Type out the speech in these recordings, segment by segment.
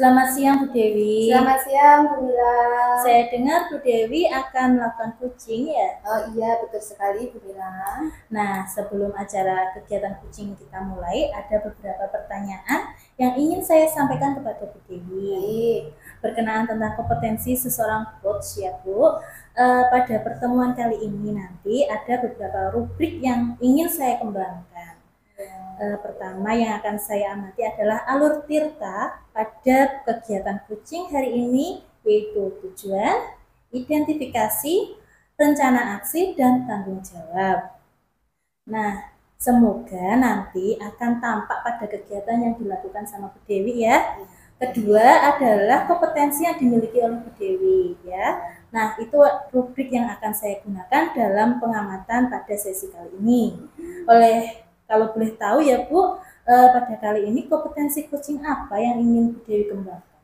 Selamat siang Bu Dewi. Selamat siang Bu Mila. Saya dengar Bu Dewi akan melakukan coaching ya? Oh iya, betul sekali Bu Mila. Nah, sebelum acara kegiatan coaching kita mulai, ada beberapa pertanyaan yang ingin saya sampaikan kepada Bu Dewi. Baik. Berkenaan tentang kompetensi seseorang coach ya Bu. Pada pertemuan kali ini nanti ada beberapa rubrik yang ingin saya kembangkan. Pertama yang akan saya amati adalah alur tirta pada kegiatan coaching hari ini, yaitu tujuan, identifikasi, rencana aksi, dan tanggung jawab. Nah, semoga nanti akan tampak pada kegiatan yang dilakukan sama Bu Dewi ya. Kedua adalah kompetensi yang dimiliki oleh Bu Dewi ya. Nah, itu rubrik yang akan saya gunakan dalam pengamatan pada sesi kali ini. Kalau boleh tahu ya Bu, pada kali ini kompetensi coaching apa yang ingin Bu Dewi kembangkan?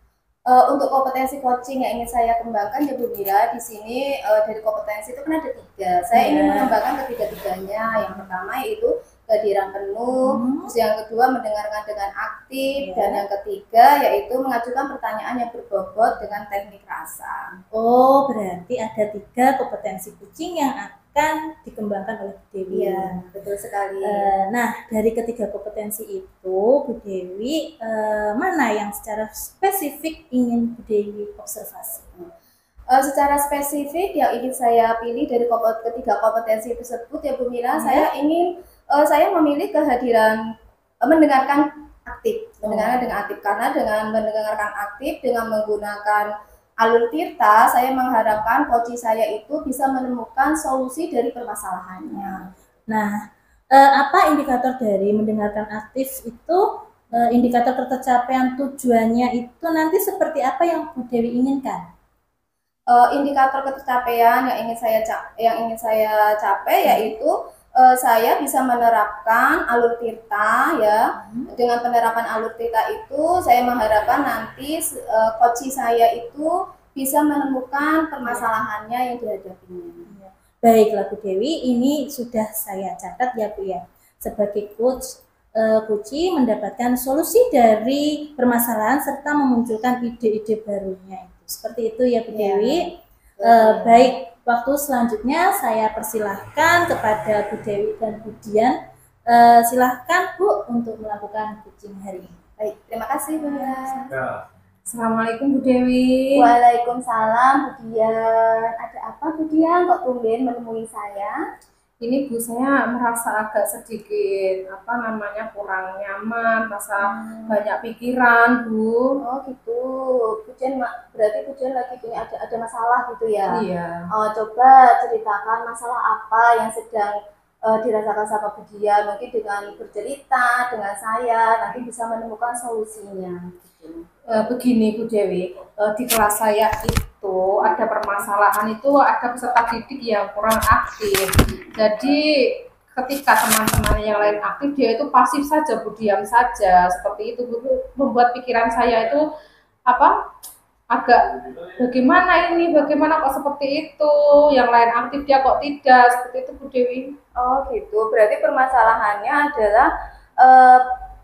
Untuk kompetensi coaching yang ingin saya kembangkan ya Bu Mira, di sini dari kompetensi itu kan ada 3. Saya ingin mengembangkan ketiga-tiganya. Yang pertama yaitu kehadiran penuh, terus yang kedua mendengarkan dengan aktif, dan yang ketiga yaitu mengajukan pertanyaan yang berbobot dengan teknik rasa. Oh, berarti ada 3 kompetensi coaching yang akan dikembangkan oleh Bu Dewi. Iya, betul sekali. Nah, dari ketiga kompetensi itu, Bu Dewi mana yang secara spesifik ingin Bu Dewi observasi? Secara spesifik yang ingin saya pilih dari ketiga kompetensi tersebut ya Bu Mila, saya memilih kehadiran mendengarkan aktif, mendengarkan dengan aktif, karena dengan mendengarkan aktif dengan menggunakan alur tirta, saya mengharapkan coach saya itu bisa menemukan solusi dari permasalahannya. Nah, apa indikator dari mendengarkan aktif itu? Indikator tercapaian tujuannya itu nanti seperti apa yang Bu Dewi inginkan? Indikator tercapaian yang ingin saya capai yaitu saya bisa menerapkan alur tirta ya. Dengan penerapan alur tirta itu saya mengharapkan nanti coach saya itu bisa menemukan permasalahannya yang dihadapinya. Baiklah Bu Dewi, ini sudah saya catat ya Bu ya. Sebagai coach, coaching mendapatkan solusi dari permasalahan serta memunculkan ide-ide barunya. Seperti itu ya Bu Dewi. Baik, waktu selanjutnya saya persilahkan kepada Bu Dewi dan Bu Dian. Silahkan Bu untuk melakukan coaching hari ini. Baik, terima kasih Bu Dian. Assalamualaikum Bu Dewi. Waalaikumsalam Bu Dian. Ada apa Bu Dian kok tumben menemui saya? Ini Bu, saya merasa agak sedikit kurang nyaman, rasa banyak pikiran Bu. Oh gitu, Bu Dian, berarti Bu Dian lagi punya ada masalah gitu ya? Iya. Coba ceritakan masalah apa yang sedang dirasakan sama Bu Dian. Mungkin dengan bercerita dengan saya nanti bisa menemukan solusinya. Begini Bu Dewi, di kelas saya itu ada permasalahan, itu ada peserta didik yang kurang aktif. Jadi ketika teman-teman yang lain aktif, dia itu pasif saja Bu, diam saja. Seperti itu Bu, membuat pikiran saya itu agak bagaimana kok seperti itu, yang lain aktif dia kok tidak, seperti itu Bu Dewi. Oh gitu, berarti permasalahannya adalah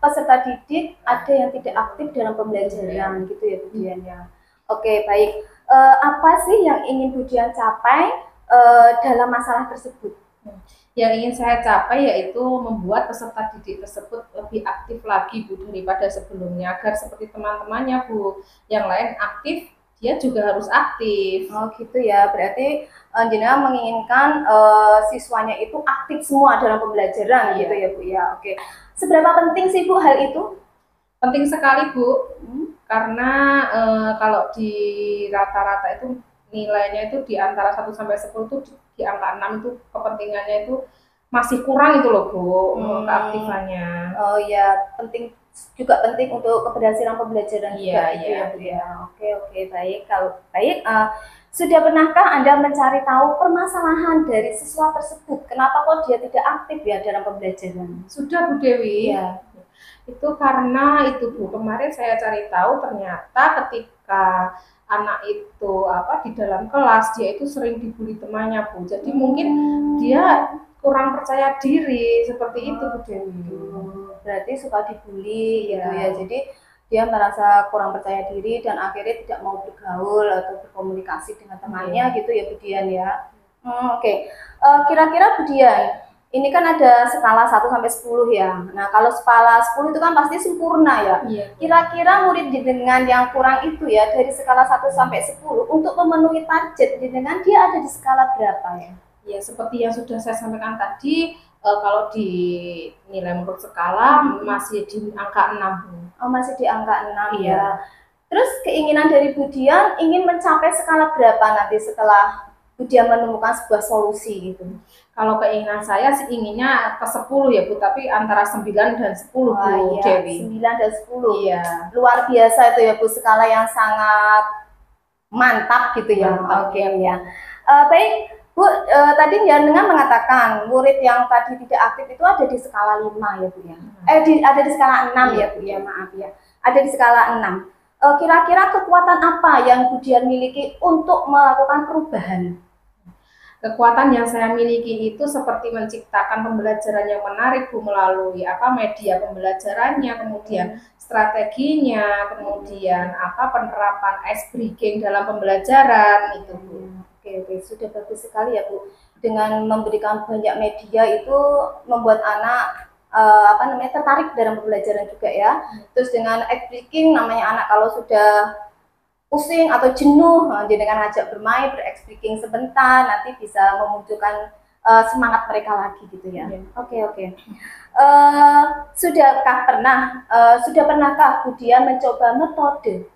peserta didik ada yang tidak aktif dalam pembelajaran gitu ya Bu Dian ya. Oke, baik. Apa sih yang ingin Bu Dian capai dalam masalah tersebut? Yang ingin saya capai yaitu membuat peserta didik tersebut lebih aktif lagi Bu daripada sebelumnya, agar seperti teman-temannya Bu yang lain aktif, dia juga harus aktif. Oh gitu ya, berarti jenengan menginginkan siswanya itu aktif semua dalam pembelajaran gitu ya Bu ya. Oke. Seberapa penting sih Bu hal itu? Penting sekali Bu, karena kalau di rata-rata itu nilainya itu di antara 1 sampai 10 itu di angka 6 itu kepentingannya itu masih kurang itu loh Bu, keaktifannya. Oh ya, penting untuk keberhasilan pembelajaran juga gitu ya Bu ya. Oke, baik. Kalau baik, sudah pernahkah Anda mencari tahu permasalahan dari siswa tersebut? Kenapa kok dia tidak aktif ya dalam pembelajaran? Sudah Bu Dewi. Ya. Itu karena itu Bu, kemarin saya cari tahu ternyata ketika anak itu di dalam kelas dia itu sering dibully temannya Bu. Jadi mungkin dia kurang percaya diri, seperti itu Bu Dewi. Berarti suka dibully gitu ya. Jadi dia merasa kurang percaya diri dan akhirnya tidak mau bergaul atau berkomunikasi dengan temannya gitu ya Bu Dian ya. Oke. Kira-kira Bu Dian, ini kan ada skala 1 sampai 10 ya. Nah, kalau skala 10 itu kan pasti sempurna ya. Iya. Kira-kira murid dengan yang kurang itu ya, dari skala 1 sampai 10 untuk memenuhi target dengan dia ada di skala berapa ya? Ya, seperti yang sudah saya sampaikan tadi, kalau di nilai menurut skala masih di angka 6. Oh, masih di angka 6 Iya. ya. Terus keinginan dari Bu Dian ingin mencapai skala berapa nanti setelah Bu Dian menemukan sebuah solusi gitu? Kalau keinginan saya sih inginnya ke 10 ya Bu, tapi antara 9 dan 10 Bu iya, Dewi. 9 dan 10. Iya. Luar biasa itu ya Bu, skala yang sangat mantap gitu ya. Mantap. Oke ya. Baik Bu, tadi dengan mengatakan murid yang tadi tidak aktif itu ada di skala 5 ya Bu ya. Ada di skala 6 ya Bu ya, maaf ya. Ada di skala 6. Kira-kira kekuatan apa yang Bu Dian miliki untuk melakukan perubahan? Kekuatan yang saya miliki itu seperti menciptakan pembelajaran yang menarik Bu, melalui media pembelajarannya, kemudian strateginya, kemudian penerapan ice breaking dalam pembelajaran itu Bu. Oke, sudah bagus sekali ya Bu. Dengan memberikan banyak media itu membuat anak tertarik dalam pembelajaran juga ya. Terus dengan ice breaking, namanya anak kalau sudah pusing atau jenuh, jadi dengan ngajak bermain, ber-ice breaking sebentar, nanti bisa memunculkan semangat mereka lagi gitu ya. Oke. Sudah pernahkah Bu Dian mencoba metode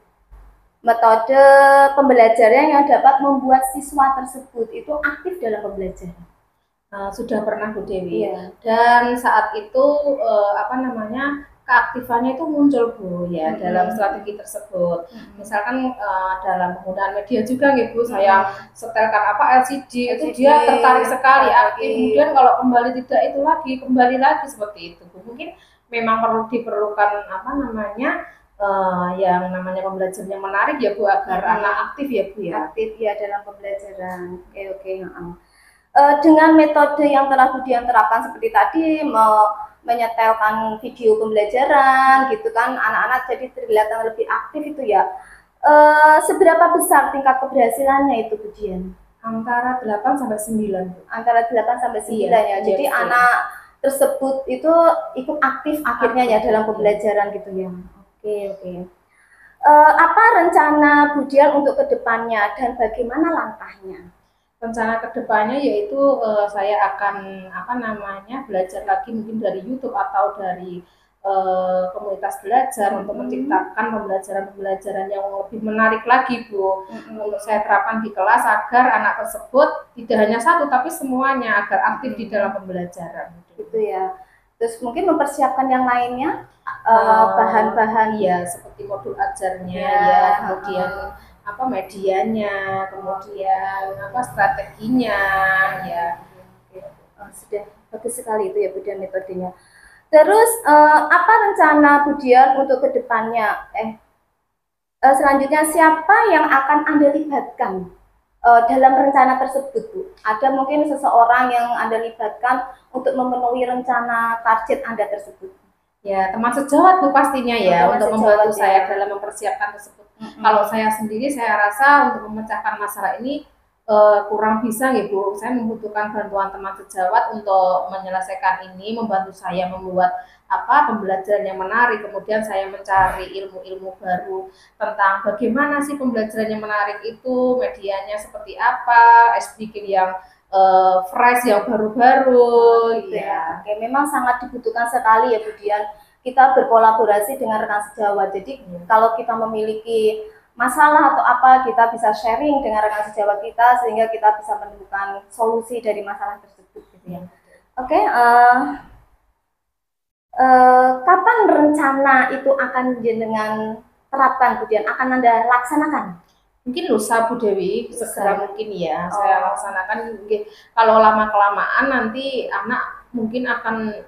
pembelajaran yang dapat membuat siswa tersebut itu aktif dalam pembelajaran? Sudah pernah Bu Dewi. Iya. Dan saat itu keaktifannya itu muncul Bu ya dalam strategi tersebut. Misalkan dalam penggunaan media juga nih Bu, saya setelkan LCD itu dia tertarik sekali, aktif. Kemudian kalau kembali tidak itu lagi, kembali lagi seperti itu Bu. Mungkin memang diperlukan yang namanya pembelajaran yang menarik ya Bu, agar anak aktif ya Bu ya. Aktif ya dalam pembelajaran. Oke. Dengan metode yang telah Bu Dian terapkan seperti tadi, menyetelkan video pembelajaran gitu kan, anak-anak jadi terlihat lebih aktif itu ya. Seberapa besar tingkat keberhasilannya itu Bu Dian? Antara 8 sampai 9. Antara 8 sampai 9 ya. Jadi anak tersebut itu ikut aktif akhirnya ya dalam pembelajaran gitu ya. Oke. Apa rencana Bu Dian untuk kedepannya dan bagaimana langkahnya? Rencana kedepannya yaitu saya akan belajar lagi mungkin dari YouTube atau dari komunitas belajar untuk menciptakan pembelajaran yang lebih menarik lagi Bu, untuk saya terapkan di kelas agar anak tersebut tidak hanya satu tapi semuanya agar aktif di dalam pembelajaran gitu ya. Terus mungkin mempersiapkan yang lainnya, bahan-bahan ya seperti modul ajarnya kemudian medianya, kemudian strateginya ya. Sudah bagus sekali itu ya Bu Dian metodenya. Terus apa rencana Bu Dian untuk kedepannya? Selanjutnya siapa yang akan Anda libatkan dalam rencana tersebut Bu? Ada mungkin seseorang yang Anda libatkan untuk memenuhi rencana target Anda tersebut? Ya, teman sejawat Bu pastinya ya, untuk membantu saya dalam mempersiapkan tersebut. Kalau saya sendiri, saya rasa untuk memecahkan masalah ini kurang bisa ya Bu. Saya membutuhkan bantuan teman sejawat untuk menyelesaikan ini, membantu saya membuat pembelajaran yang menarik. Kemudian saya mencari ilmu-ilmu baru tentang bagaimana sih pembelajaran yang menarik itu, medianya seperti apa, SPK yang fresh, yang baru-baru gitu ya. Oke, memang sangat dibutuhkan sekali ya Bu Dian, kita berkolaborasi dengan rekan sejawat. Jadi kalau kita memiliki masalah atau apa, kita bisa sharing dengan rekan sejawat kita sehingga kita bisa menemukan solusi dari masalah tersebut gitu ya. Oke, kapan rencana itu akan dengan terapkan Bu Dian, akan Anda laksanakan? Mungkin lusa Bu Dewi, segera mungkin ya saya laksanakan. Mungkin kalau lama-kelamaan nanti anak mungkin akan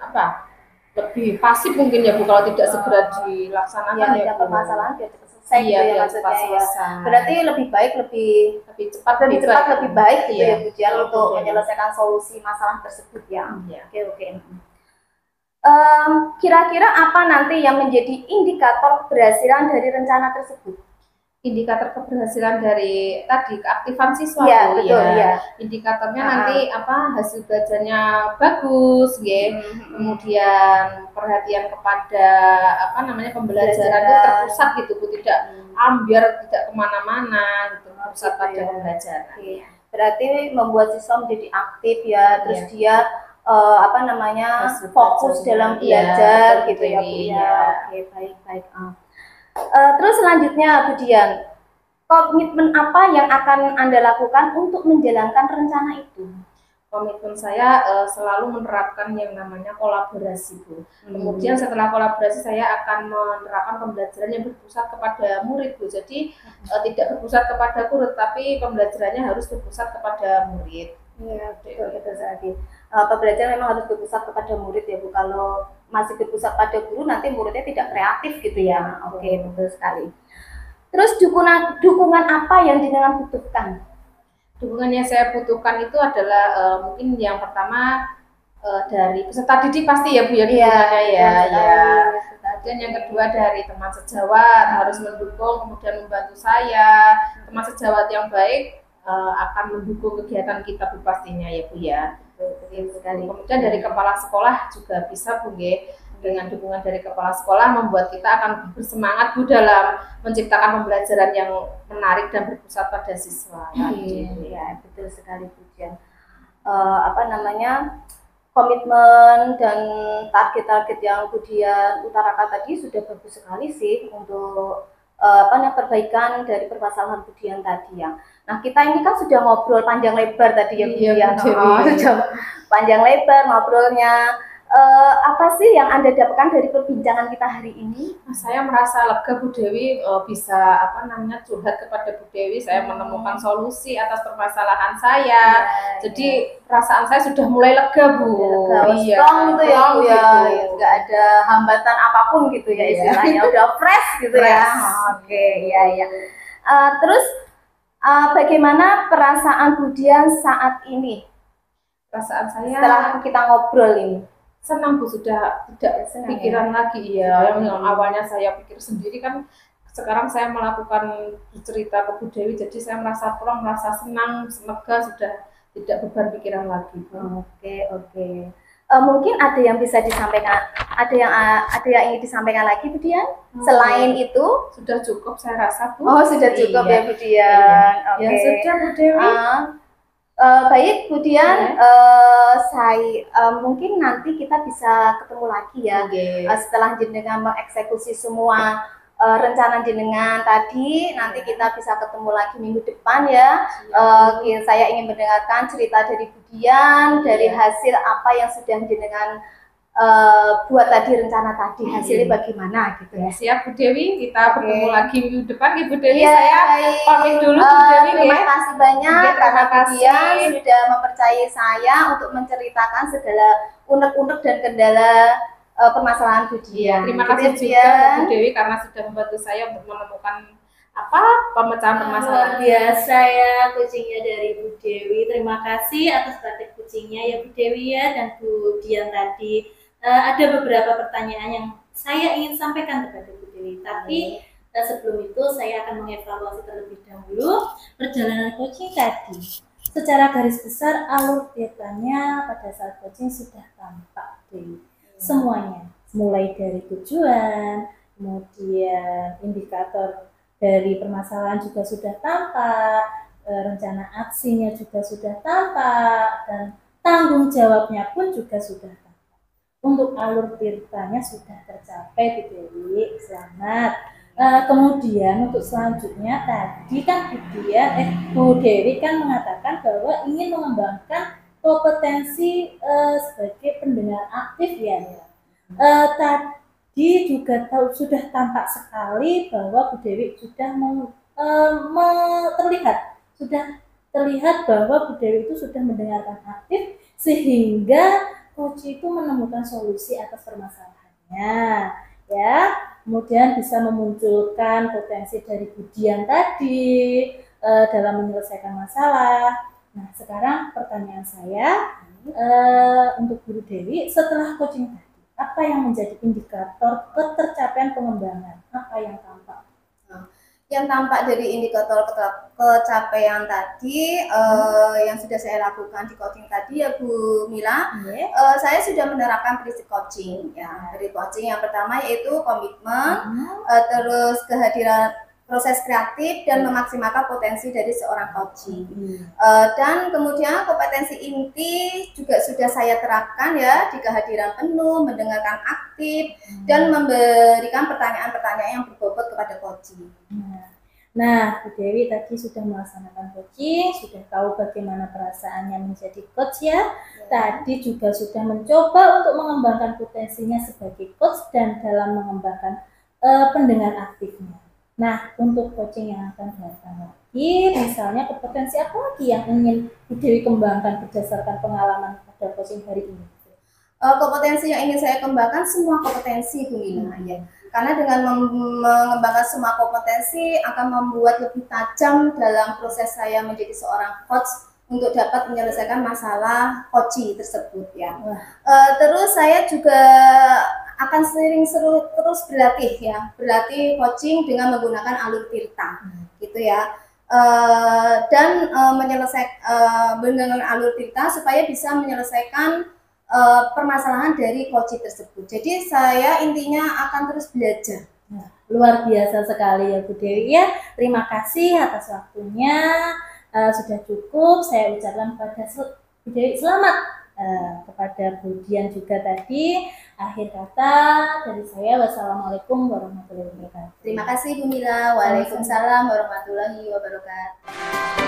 lebih pasif mungkin ya Bu, kalau tidak segera dilaksanakan ya Bu. Permasalahan biar cepat selesai gitu ya maksudnya ya. Berarti lebih baik lebih cepat lebih baik gitu ya Bu Dian untuk menyelesaikan solusi masalah tersebut ya. Oke. Kira-kira apa nanti yang menjadi indikator keberhasilan dari rencana tersebut? Indikator keberhasilan dari tadi keaktifan siswa Iya, tuh betul, ya. indikatornya nanti apa, hasil belajarnya bagus ya, kemudian perhatian kepada apa namanya pembelajaran itu terpusat gitu Bu, tidak ambiar, tidak kemana-mana gitu, terpusat pada pembelajaran. Berarti membuat siswa menjadi aktif ya, terus dia apa namanya fokus dalam belajar gitu ya Bu ya. Oke, baik. Terus selanjutnya Bu Dian, komitmen apa yang akan Anda lakukan untuk menjalankan rencana itu? Komitmen saya selalu menerapkan yang namanya kolaborasi Bu. Kemudian setelah kolaborasi saya akan menerapkan pembelajaran yang berpusat kepada murid Bu. Jadi tidak berpusat kepada guru, tapi pembelajarannya harus berpusat kepada murid. Iya, betul sekali. Pembelajaran memang harus berpusat kepada murid ya Bu. Kalau masih berpusat pada guru, nanti muridnya tidak kreatif gitu ya. Oke, betul sekali. Terus dukungan apa yang jenengan butuhkan? Dukungan yang saya butuhkan itu adalah mungkin yang pertama dari peserta didik pasti ya Bu ya, dukungannya ya. Kemudian yang kedua dari teman sejawat harus mendukung, kemudian membantu saya. Teman sejawat yang baik akan mendukung kegiatan kita Bu pastinya ya Bu ya. Kemudian dari kepala sekolah juga bisa Bu ya. Dengan dukungan dari kepala sekolah membuat kita akan bersemangat Bu dalam menciptakan pembelajaran yang menarik dan berpusat pada siswa. Iya, betul sekali Bu Dian. Apa namanya, komitmen dan target-target yang Bu Dian utarakan tadi sudah bagus sekali sih untuk perbaikan dari permasalahan Bu Dian tadi ya. Nah, kita ini kan sudah ngobrol panjang lebar tadi ya Bu Dian. Sudah panjang lebar ngobrolnya. Apa sih yang Anda dapatkan dari perbincangan kita hari ini? Saya merasa lega Bu Dewi, bisa apa namanya curhat kepada Bu Dewi. Saya menemukan solusi atas permasalahan saya. Jadi perasaan saya sudah mulai lega Bu. Strong gitu ya Bu ya. Nggak ada hambatan apapun gitu ya istilahnya. Udah fresh gitu ya. Oke, iya. Terus bagaimana perasaan Bu Dian saat ini? Perasaan saya setelah kita ngobrol ini. Senang Bu, sudah tidak pikiran lagi ya. Yang awalnya saya pikir sendiri kan, sekarang saya melakukan bercerita ke Bu Dewi, jadi saya merasa plong, merasa senang, lega, sudah tidak beban pikiran lagi. Oke. Mungkin ada yang bisa disampaikan, ada yang ingin disampaikan lagi Bu Dian? Selain itu sudah cukup saya rasa Bu. Oh, sudah cukup ya Bu Dian. Ya sudah Bu Dewi. Baik Bu Dian, mungkin nanti kita bisa ketemu lagi ya setelah jenengan mengeksekusi semua rencana jenengan tadi. Nanti kita bisa ketemu lagi minggu depan ya. Saya ingin mendengarkan cerita dari Bu Dian, dari hasil apa yang sudah jenengan buat tadi, rencana tadi, hasilnya bagaimana gitu ya. Siap Bu Dewi, kita bertemu lagi minggu depan ya Bu Dewi. Saya pamit dulu Bu Dewi. Terima kasih banyak karena Bu Dian sudah mempercayai saya untuk menceritakan segala unek-unek dan kendala permasalahan Bu Dian. Terima kasih juga Bu Dewi karena sudah membantu saya untuk menemukan pemecahan permasalahan. Biasa ya kucingnya dari Bu Dewi. Terima kasih atas praktik kucingnya ya Bu Dewi ya, dan Bu Dian tadi. Ada beberapa pertanyaan yang saya ingin sampaikan kepada Bu Dewi, tapi sebelum itu saya akan mengevaluasi terlebih dahulu perjalanan coaching tadi. Secara garis besar alur ceritanya pada saat coaching sudah tampak Dewi. Semuanya, mulai dari tujuan, kemudian indikator dari permasalahan juga sudah tampak, rencana aksinya juga sudah tampak, dan tanggung jawabnya pun juga sudah tampak. Untuk alur ceritanya sudah tercapai Bu Dewi, selamat. Kemudian untuk selanjutnya tadi kan Bu Dewi kan mengatakan bahwa ingin mengembangkan kompetensi sebagai pendengar aktif ya. Tadi juga sudah tampak sekali bahwa Bu Dewi sudah terlihat bahwa Bu Dewi itu sudah mendengarkan aktif, sehingga coach itu menemukan solusi atas permasalahannya ya. Kemudian bisa memunculkan potensi dari Bu Dian tadi dalam menyelesaikan masalah. Nah, sekarang pertanyaan saya untuk Bu Dewi, setelah coaching tadi, Apa yang menjadi indikator ketercapaian pengembangan? Apa yang tampak? Yang tampak dari indikator kecapean tadi yang sudah saya lakukan di coaching tadi ya Bu Mila, saya sudah menerapkan prinsip coaching ya. Dari coaching yang pertama yaitu komitmen, terus kehadiran proses kreatif dan memaksimalkan potensi dari seorang coaching. Dan kemudian kompetensi inti juga sudah saya terapkan ya, di kehadiran penuh, mendengarkan aktif, dan memberikan pertanyaan-pertanyaan yang berbobot kepada coaching. Nah, Bu Dewi tadi sudah melaksanakan coaching, sudah tahu bagaimana perasaannya menjadi coach ya. Tadi juga sudah mencoba untuk mengembangkan potensinya sebagai coach dan dalam mengembangkan pendengar aktifnya. Nah, untuk coaching yang akan datang lagi, misalnya kompetensi apa lagi yang ingin Bu Dewi kembangkan berdasarkan pengalaman pada coaching hari ini? Kompetensi yang ingin saya kembangkan semua kompetensi Bu Mila ya. Karena dengan mengembangkan semua kompetensi akan membuat lebih tajam dalam proses saya menjadi seorang coach untuk dapat menyelesaikan masalah coaching tersebut ya. Terus saya juga akan terus berlatih ya, berlatih coaching dengan menggunakan alur tirta gitu ya. Dan menyelesaikan dengan alur tirta supaya bisa menyelesaikan permasalahan dari coaching tersebut. Jadi saya intinya akan terus belajar. Nah, luar biasa sekali ya Bu Dewi ya. Terima kasih atas waktunya. Sudah cukup saya ucapkan kepada Bu Dewi selamat. Kepada Bu Dian juga tadi. Akhir kata dari saya, wassalamualaikum warahmatullahi wabarakatuh. Terima kasih Bu Mila. Waalaikumsalam warahmatullahi wabarakatuh.